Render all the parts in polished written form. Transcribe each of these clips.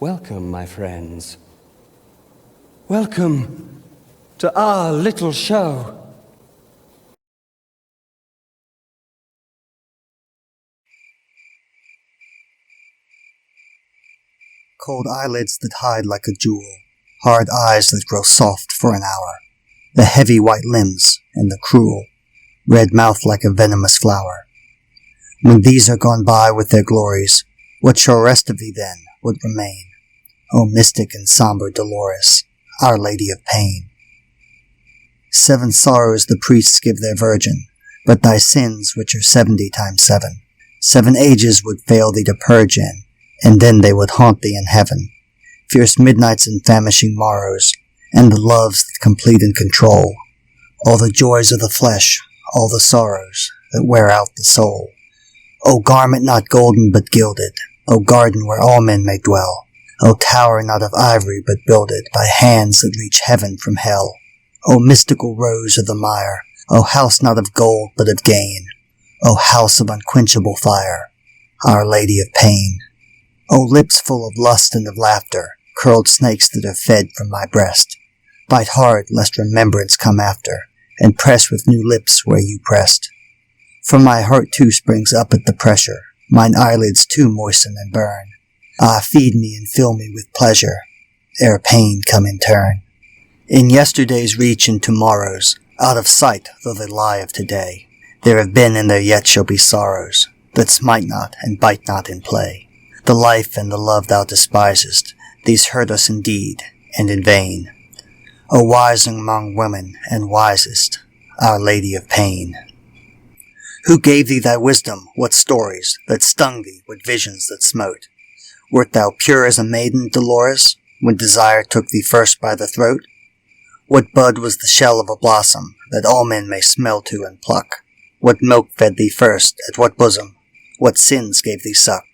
Welcome, my friends. Welcome to our little show. Cold eyelids that hide like a jewel, hard eyes that grow soft for an hour, the heavy white limbs and the cruel red mouth like a venomous flower. When these are gone by with their glories, what shall rest of thee then would remain? O mystic and somber Dolores, Our Lady of Pain. 7 sorrows the priests give their virgin, but thy sins, which are 70 times 7, 7 ages would fail thee to purge in, and then they would haunt thee in heaven. Fierce midnights and famishing morrows, and the loves that complete and control all the joys of the flesh, all the sorrows that wear out the soul. O garment not golden but gilded, O garden where all men may dwell, O tower not of ivory but builded by hands that reach heaven from hell. O mystical rose of the mire, O house not of gold but of gain, O house of unquenchable fire, Our Lady of Pain. O lips full of lust and of laughter, curled snakes that are fed from my breast, bite hard lest remembrance come after, and press with new lips where you pressed. From my heart too springs up at the pressure, mine eyelids too moisten and burn. Ah, feed me and fill me with pleasure, ere pain come in turn. In yesterday's reach and tomorrows, out of sight though they lie of today, there have been and there yet shall be sorrows, that smite not and bite not in play. The life and the love thou despisest, these hurt us indeed, and in vain. O wise among women and wisest, Our Lady of Pain. Who gave thee thy wisdom? What stories that stung thee? What visions that smote? Wert thou pure as a maiden, Dolores, when desire took thee first by the throat? What bud was the shell of a blossom, that all men may smell to and pluck? What milk fed thee first, at what bosom? What sins gave thee suck?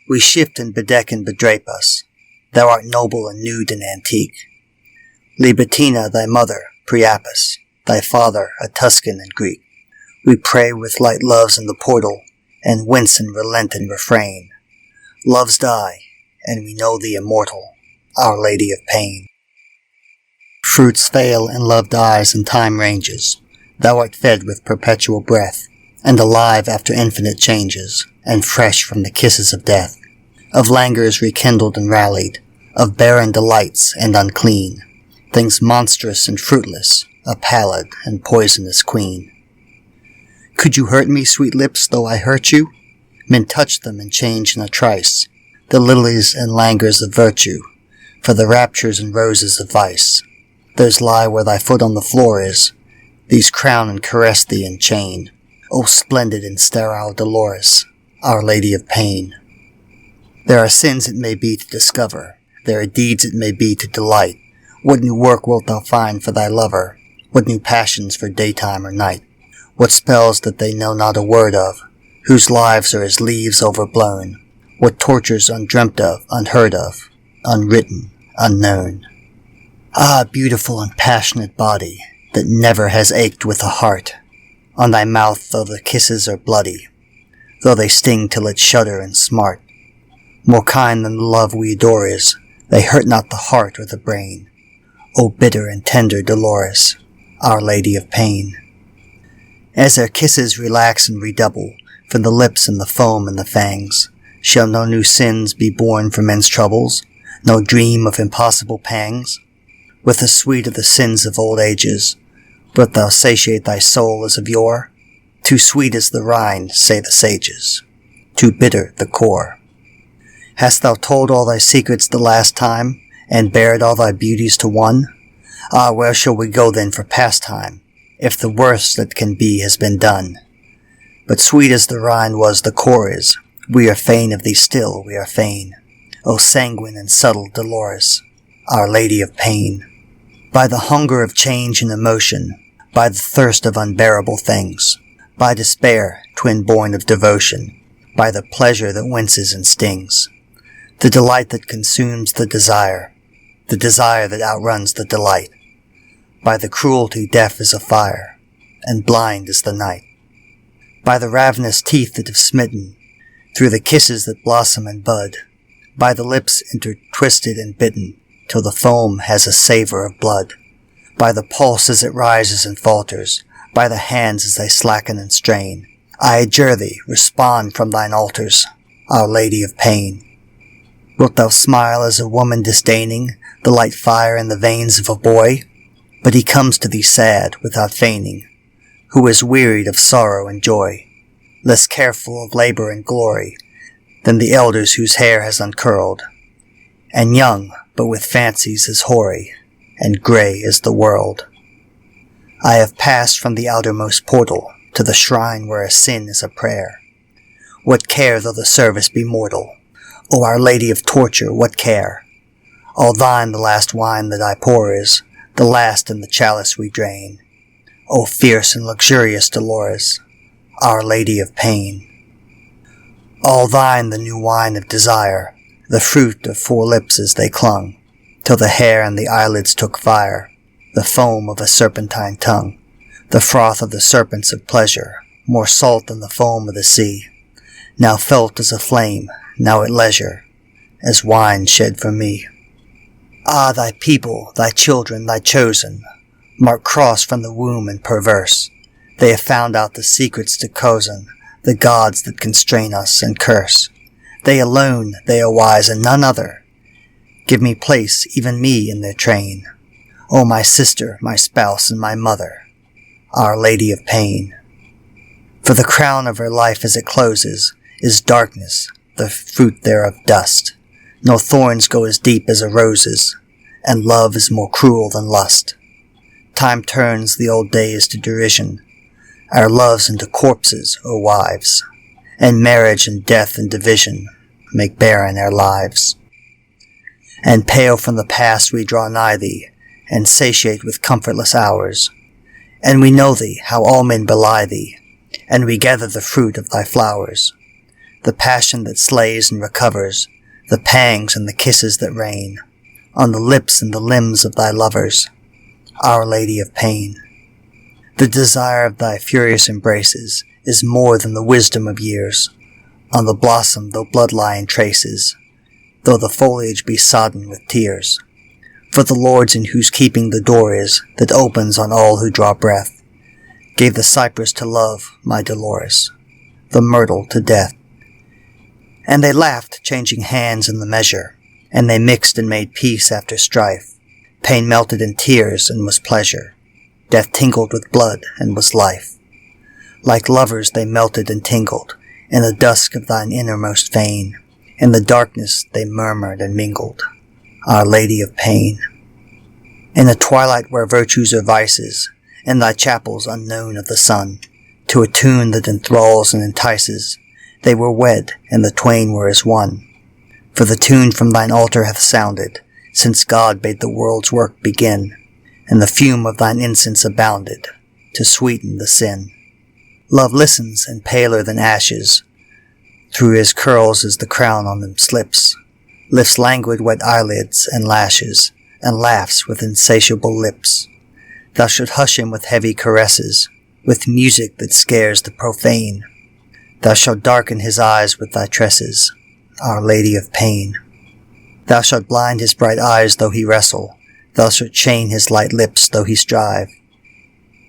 We shift and bedeck and bedrape us. Thou art noble and nude and antique. Libitina thy mother, Priapus, thy father a Tuscan and Greek. We pray with light loves in the portal, and wince and relent and refrain. Loves die, and we know thee immortal, Our Lady of Pain. Fruits fail and love dies and time ranges. Thou art fed with perpetual breath, and alive after infinite changes, and fresh from the kisses of death, of languors rekindled and rallied, of barren delights and unclean, things monstrous and fruitless, a pallid and poisonous queen. Could you hurt me, sweet lips, though I hurt you? Men touch them and change in a trice, the lilies and languors of virtue, for the raptures and roses of vice. Those lie where thy foot on the floor is, these crown and caress thee and chain. O splendid and sterile Dolores, Our Lady of Pain. There are sins it may be to discover, there are deeds it may be to delight. What new work wilt thou find for thy lover? What new passions for daytime or night? What spells that they know not a word of, whose lives are as leaves overblown? What tortures undreamt of, unheard of, unwritten, unknown? Ah, beautiful and passionate body, that never has ached with a heart, on thy mouth though the kisses are bloody, though they sting till it shudder and smart. More kind than the love we adore is, they hurt not the heart or the brain. O bitter and tender Dolores, Our Lady of Pain. As their kisses relax and redouble, from the lips and the foam and the fangs, shall no new sins be born for men's troubles, no dream of impossible pangs? With the sweet of the sins of old ages, wilt thou satiate thy soul as of yore? Too sweet is the rind, say the sages, too bitter the core. Hast thou told all thy secrets the last time, and bared all thy beauties to one? Ah, where shall we go then for pastime, if the worst that can be has been done? But sweet as the rind was the core is, we are fain of thee still, we are fain. O sanguine and subtle Dolores, Our Lady of Pain. By the hunger of change and emotion, by the thirst of unbearable things, by despair, twin born of devotion, by the pleasure that winces and stings, the delight that consumes the desire that outruns the delight, by the cruelty deaf as a fire, and blind as the night, by the ravenous teeth that have smitten, through the kisses that blossom and bud, by the lips intertwisted and bitten, till the foam has a savor of blood, by the pulse as it rises and falters, by the hands as they slacken and strain, I adjure thee, respond from thine altars, Our Lady of Pain. Wilt thou smile as a woman disdaining the light fire in the veins of a boy? But he comes to thee sad, without feigning, who is wearied of sorrow and joy, less careful of labor and glory than the elders whose hair has uncurled, and young, but with fancies as hoary and grey as the world. I have passed from the outermost portal to the shrine where a sin is a prayer. What care though the service be mortal? O Our Lady of Torture, what care? All thine the last wine that I pour is, the last in the chalice we drain. O fierce and luxurious Dolores, Our Lady of Pain. All thine the new wine of desire, the fruit of 4 lips as they clung, till the hair and the eyelids took fire, the foam of a serpentine tongue, the froth of the serpents of pleasure, more salt than the foam of the sea, now felt as a flame, now at leisure, as wine shed for me. Ah, thy people, thy children, thy chosen, marked cross from the womb and perverse, they have found out the secrets to cozen, the gods that constrain us and curse. They alone, they are wise, and none other. Give me place, even me, in their train. O my sister, my spouse, and my mother, Our Lady of Pain. For the crown of her life as it closes is darkness, the fruit thereof dust. No thorns go as deep as a rose's, and love is more cruel than lust. Time turns the old days to derision, our loves into corpses, O wives, and marriage and death and division make barren our lives. And pale from the past we draw nigh thee, and satiate with comfortless hours. And we know thee, how all men belie thee, and we gather the fruit of thy flowers, the passion that slays and recovers, the pangs and the kisses that rain on the lips and the limbs of thy lovers, Our Lady of Pain. The desire of thy furious embraces is more than the wisdom of years, on the blossom though bloodline traces, though the foliage be sodden with tears. For the lords in whose keeping the door is, that opens on all who draw breath, gave the cypress to love, my Dolores, the myrtle to death. And they laughed, changing hands in the measure, and they mixed and made peace after strife. Pain melted in tears and was pleasure. Death tingled with blood and was life. Like lovers they melted and tingled, in the dusk of thine innermost vein. In the darkness they murmured and mingled, Our Lady of Pain. In the twilight where virtues are vices, in thy chapels unknown of the sun, to a tune that enthralls and entices, they were wed, and the twain were as one. For the tune from thine altar hath sounded, since God bade the world's work begin, and the fume of thine incense abounded, to sweeten the sin. Love listens, and paler than ashes, through his curls as the crown on them slips, lifts languid wet eyelids and lashes, and laughs with insatiable lips. Thou shalt hush him with heavy caresses, with music that scares the profane. Thou shalt darken his eyes with thy tresses, Our Lady of Pain. Thou shalt blind his bright eyes though he wrestle, thou shalt chain his light lips though he strive.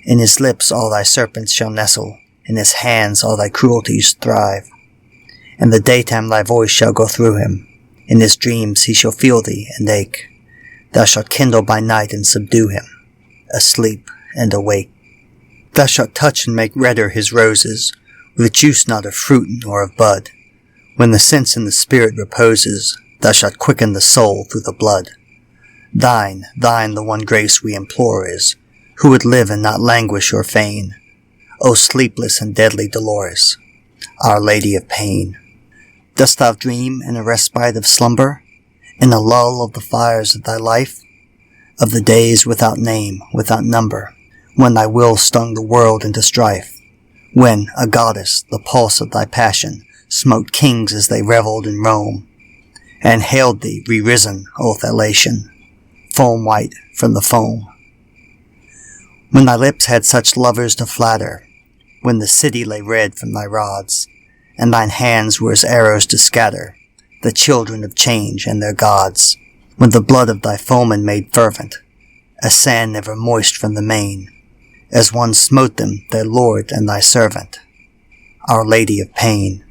In his lips all thy serpents shall nestle, in his hands all thy cruelties thrive. In the daytime thy voice shall go through him, in his dreams he shall feel thee and ache. Thou shalt kindle by night and subdue him, asleep and awake. Thou shalt touch and make redder his roses, with juice not of fruit nor of bud. When the sense in the spirit reposes, thou shalt quicken the soul through the blood. Thine the one grace we implore is, who would live and not languish or feign. O sleepless and deadly Dolores, Our Lady of Pain. Dost thou dream in a respite of slumber, in a lull of the fires of thy life, of the days without name, without number, when thy will stung the world into strife, when, a goddess, the pulse of thy passion smote kings as they revelled in Rome, and hailed thee, re-risen, O Thalassian, foam white from the foam. When thy lips had such lovers to flatter, when the city lay red from thy rods, and thine hands were as arrows to scatter the children of change and their gods, when the blood of thy foemen made fervent, as sand never moist from the main, as one smote them, their lord and thy servant, Our Lady of Pain.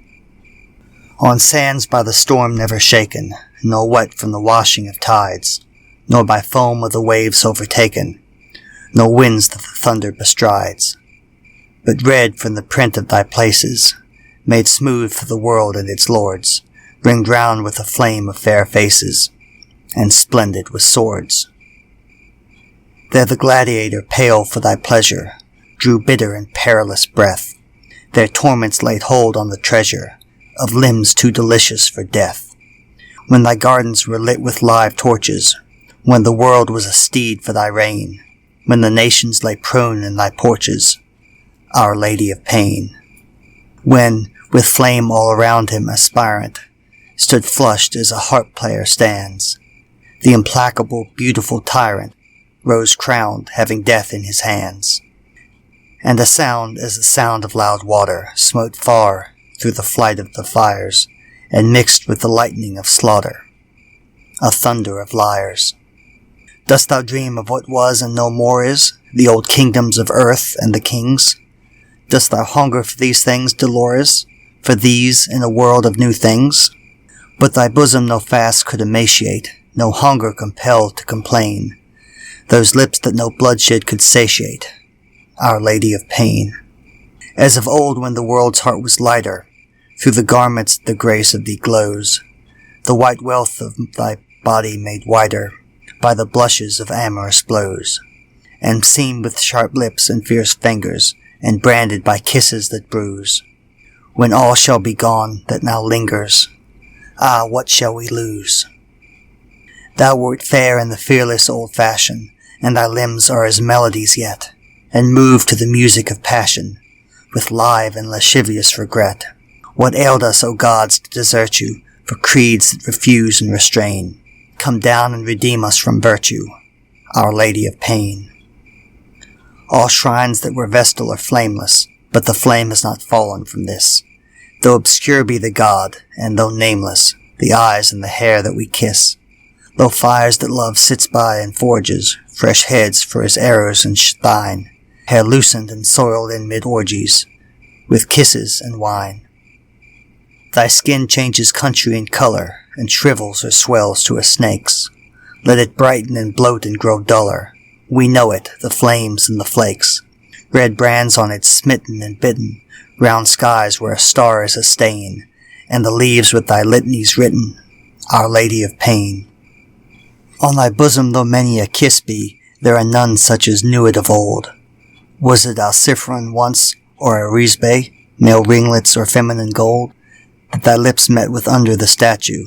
On sands by the storm never shaken, nor wet from the washing of tides, nor by foam of the waves overtaken, nor winds that the thunder bestrides, but red from the print of thy places, made smooth for the world and its lords, ringed round with the flame of fair faces, and splendid with swords. There the gladiator, pale for thy pleasure, drew bitter and perilous breath. Their torments laid hold on the treasure of limbs too delicious for death. When thy gardens were lit with live torches, when the world was a steed for thy reign, when the nations lay prone in thy porches, Our Lady of Pain. When, with flame all around him aspirant, stood flushed as a harp player stands, the implacable, beautiful tyrant rose crowned, having death in his hands. And a sound as the sound of loud water smote far through the flight of the fires, and mixed with the lightning of slaughter, a thunder of lyres. Dost thou dream of what was and no more is, the old kingdoms of earth and the kings? Dost thou hunger for these things, Dolores, for these in a world of new things? But thy bosom no fast could emaciate, no hunger compelled to complain, those lips that no bloodshed could satiate, Our Lady of Pain. As of old when the world's heart was lighter, through the garments the grace of thee glows, the white wealth of thy body made whiter by the blushes of amorous blows, and seamed with sharp lips and fierce fingers, and branded by kisses that bruise. When all shall be gone that now lingers, ah, what shall we lose? Thou wert fair in the fearless old fashion, and thy limbs are as melodies yet, and move to the music of passion, with live and lascivious regret. What ailed us, O gods, to desert you, for creeds that refuse and restrain? Come down and redeem us from virtue, Our Lady of Pain. All shrines that were vestal are flameless, but the flame has not fallen from this. Though obscure be the god, and though nameless, the eyes and the hair that we kiss, though fires that love sits by and forges fresh heads for his arrows and thine, hair loosened and soiled in mid-orgies, with kisses and wine. Thy skin changes country and color, and shrivels or swells to a snake's. Let it brighten and bloat and grow duller. We know it, the flames and the flakes. Red brands on it smitten and bitten, round skies where a star is a stain, and the leaves with thy litanies written, Our Lady of Pain. On thy bosom though many a kiss be, there are none such as knew it of old. Was it Alciphron once, or Arisbe, male ringlets or feminine gold, that thy lips met with under the statue,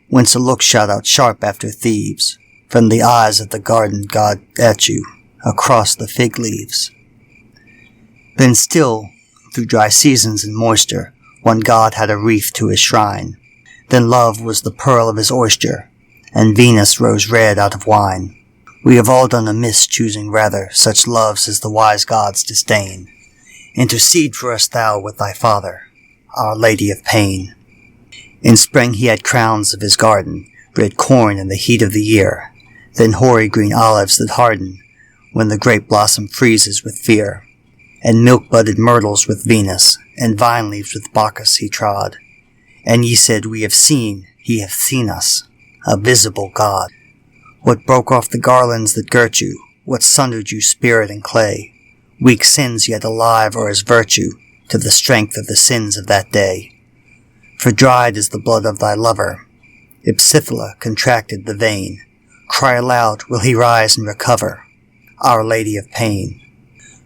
whence a look shot out sharp after thieves, from the eyes of the garden god at you, across the fig leaves? Then still, through dry seasons and moisture, one god had a wreath to his shrine. Then love was the pearl of his oyster, and Venus rose red out of wine. We have all done amiss, choosing rather such loves as the wise gods disdain. Intercede for us thou with thy father, Our Lady of Pain. In spring he had crowns of his garden, red corn in the heat of the year, then hoary green olives that harden when the grape blossom freezes with fear, and milk-budded myrtles with Venus, and vine leaves with Bacchus he trod. And ye said, We have seen, he hath seen us, a visible God. What broke off the garlands that girt you? What sundered you spirit and clay? Weak sins yet alive are as virtue to the strength of the sins of that day. For dried is the blood of thy lover. Ipsithla contracted the vein. Cry aloud, will he rise and recover? Our Lady of Pain.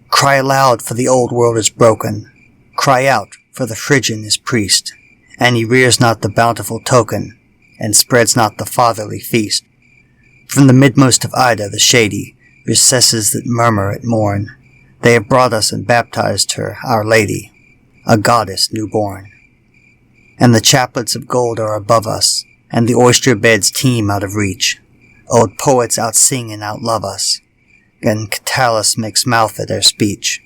Cry aloud, for the old world is broken. Cry out, for the Phrygian is priest, and he rears not the bountiful token, and spreads not the fatherly feast. From the midmost of Ida, the shady recesses that murmur at morn, they have brought us and baptized her, Our Lady, a goddess newborn. and the chaplets of gold are above us, and the oyster beds teem out of reach. Old poets outsing and outlove us, and Catullus makes mouth at our speech.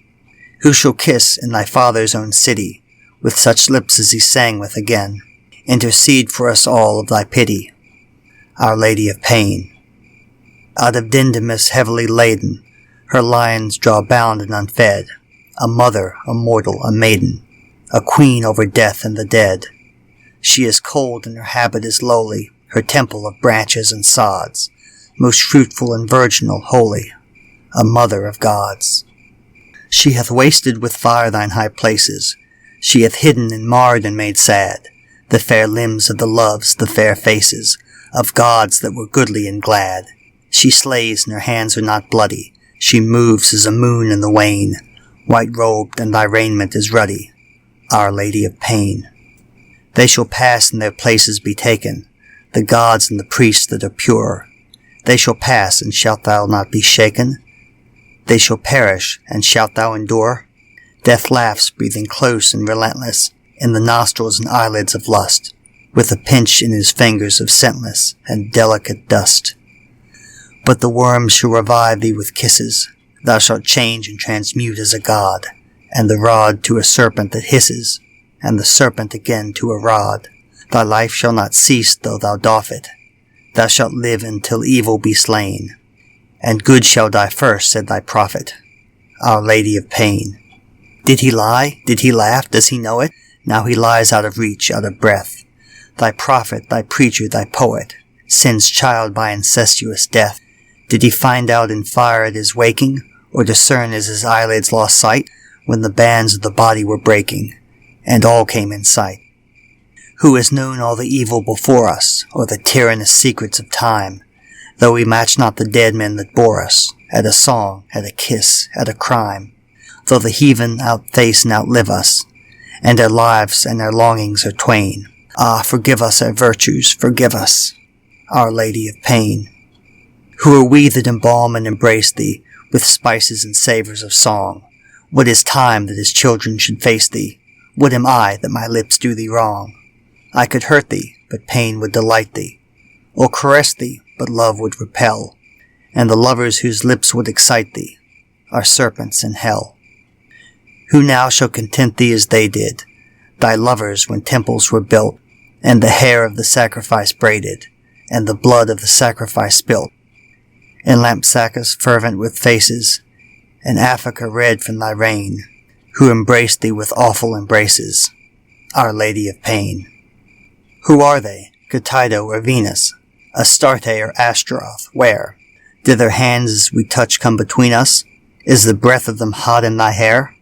Who shall kiss in thy father's own city, with such lips as he sang with again, intercede for us all of thy pity, Our Lady of Pain. Out of Dindymus heavily laden, her lions draw bound and unfed, a mother, a mortal, a maiden, a queen over death and the dead. She is cold and her habit is lowly, her temple of branches and sods, most fruitful and virginal, holy, a mother of gods. She hath wasted with fire thine high places, she hath hidden and marred and made sad, the fair limbs of the loves, the fair faces, of gods that were goodly and glad. She slays and her hands are not bloody, she moves as a moon in the wane, white-robed and thy raiment is ruddy, Our Lady of Pain. They shall pass and their places be taken, the gods and the priests that are pure. They shall pass, and shalt thou not be shaken? They shall perish, and shalt thou endure? Death laughs, breathing close and relentless, in the nostrils and eyelids of lust, with a pinch in his fingers of scentless and delicate dust. But the worm shall revive thee with kisses, thou shalt change and transmute as a god, and the rod to a serpent that hisses, and the serpent again to a rod. Thy life shall not cease though thou doff it, thou shalt live until evil be slain, and good shall die first, said thy prophet, Our Lady of Pain. Did he lie? Did he laugh? Does he know it? Now he lies out of reach, out of breath. Thy prophet, thy preacher, thy poet, sin's child by incestuous death. Did he find out in fire at his waking, or discern as his eyelids lost sight, when the bands of the body were breaking, and all came in sight? Who has known all the evil before us, or the tyrannous secrets of time, though we match not the dead men that bore us, at a song, at a kiss, at a crime, though the heathen outface and outlive us, and our lives and our longings are twain. Ah, forgive us our virtues, forgive us, Our Lady of Pain. Who are we that embalm and embrace thee, with spices and savours of song? What is time that his children should face thee? What am I that my lips do thee wrong? I could hurt thee, but pain would delight thee, or caress thee, but love would repel, and the lovers whose lips would excite thee are serpents in hell. Who now shall content thee as they did, thy lovers when temples were built, and the hair of the sacrifice braided, and the blood of the sacrifice spilt, and Lampsacus fervent with faces, and Africa red from thy reign, who embraced thee with awful embraces, Our Lady of Pain. Who are they, Catido or Venus, Astarte or Astaroth? Where? Did their hands as we touch come between us? Is the breath of them hot in thy hair?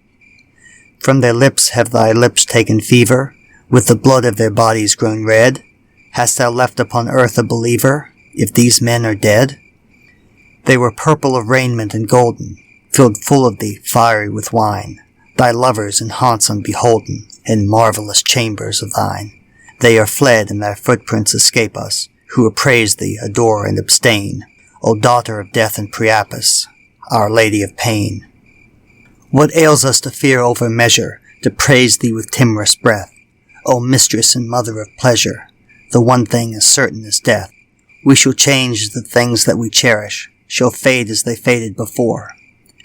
From their lips have thy lips taken fever, with the blood of their bodies grown red? Hast thou left upon earth a believer, if these men are dead? They were purple of raiment and golden, filled full of thee, fiery with wine, thy lovers in haunts unbeholden, in marvellous chambers of thine. They are fled, and their footprints escape us, who appraise thee, adore, and abstain, O daughter of death and Priapus, Our Lady of Pain. What ails us to fear over measure, to praise thee with timorous breath, O mistress and mother of pleasure? The one thing as certain as death. We shall change as the things that we cherish, shall fade as they faded before,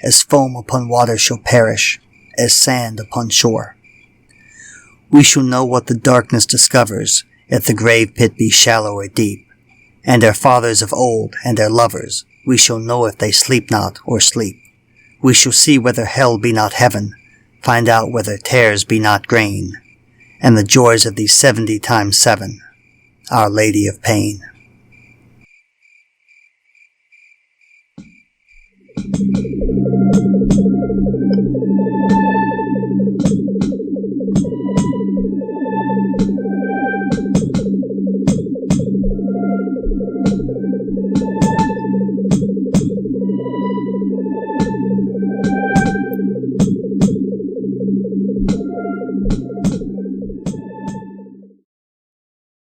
as foam upon water shall perish, as sand upon shore. We shall know what the darkness discovers, if the grave pit be shallow or deep, and our fathers of old and our lovers, we shall know if they sleep not or sleep. We shall see whether hell be not heaven, find out whether tares be not grain, and the joys of these 70 times 7, Our Lady of Pain.